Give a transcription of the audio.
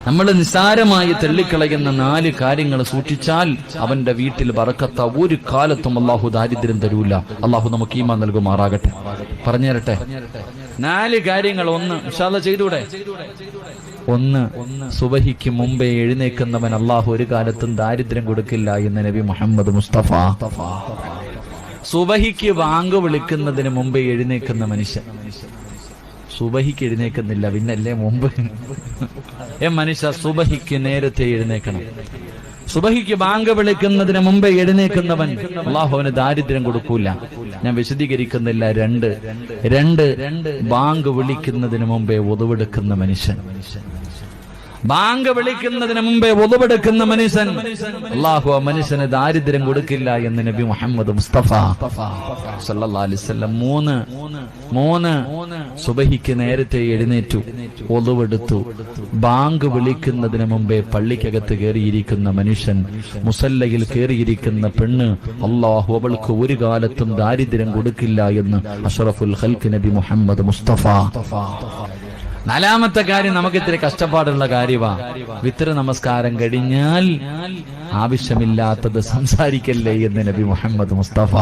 നമ്മൾ നിസ്സാരമായി തള്ളിക്കളയുന്ന 4 കാര്യങ്ങൾ സൂക്ഷിച്ചാൽ അവന്റെ വീട്ടിൽ ബറക്കത്ത ഒരു കാലത്തും അള്ളാഹു ദാരിദ്ര്യം തരൂല. അള്ളാഹു നമുക്ക് ഈമാൻ നൽകുമാറാകട്ടെ. പറഞ്ഞു തരട്ടെ 4 കാര്യങ്ങൾ. 1 ഇൻഷാ അല്ലാഹ് ചെയ്തൂടെ? 1, സുബഹിക്ക് മുമ്പേ എഴുന്നേൽക്കുന്നവൻ അള്ളാഹു ഒരു കാലത്തും ദാരിദ്ര്യം കൊടുക്കില്ല എന്ന് നബി മുഹമ്മദ് മുസ്തഫ. സുബഹിക്ക് ബാങ്ക് വിളിക്കുന്നതിന് മുമ്പേ എഴുന്നേൽക്കുന്ന മനുഷ്യൻ. സുബഹിക്ക് എഴുന്നേൽക്കുന്നില്ല, പിന്നല്ലേ മുമ്പ്. മനുഷ്യ സുബഹിക്ക് നേരത്തെ എഴുന്നേൽക്കണം. സുബഹിക്ക് ബാങ്ക് വിളിക്കുന്നതിന് മുമ്പേ എഴുന്നേൽക്കുന്നവൻ അല്ലാഹുവിന് ദാരിദ്ര്യം കൊടുക്കൂല. ഞാൻ വിശദീകരിക്കുന്നില്ല. 2 ബാങ്ക് വിളിക്കുന്നതിന് മുമ്പേ ഒതുവെടുക്കുന്ന മനുഷ്യൻ. ബാങ്ക് വിളിക്കുന്നതിന് മുമ്പേ ഒതുവെടുക്കുന്ന മനുഷ്യൻ അല്ലാഹു ആ മനുഷ്യന് ദാരിദ്ര്യം കൊടുക്കില്ല എന്ന് നബി മുഹമ്മദ് മുസ്തഫ സല്ലല്ലാഹു അലൈഹി വസല്ലം. 3 സുബഹിക്ക് നേരത്തെ എഴുന്നേറ്റു, ഒതുവെടുത്തു, ബാങ്ക് വിളിക്കുന്നതിന് മുമ്പേ പള്ളിക്കകത്ത് കയറിയിരിക്കുന്ന മനുഷ്യൻ, മുസല്ലയിൽ കയറിയിരിക്കുന്ന പെണ്ണ് അല്ലാഹു അവൾക്ക് ഒരു കാലത്തും ദാരിദ്ര്യം കൊടുക്കില്ല എന്ന് അഷ്റഫുൽ ഖൽഖ് നബി മുഹമ്മദ് മുസ്തഫ. 4ാമത്തെ കാര്യം നമുക്ക് ഇത്തിരി കഷ്ടപ്പാടുള്ള കാര്യമാ. വിത്ർ നമസ്കാരം കഴിഞ്ഞാൽ ആവശ്യമില്ലാത്തത് സംസാരിക്കല്ലേ എന്ന് നബി മുഹമ്മദ് മുസ്തഫ.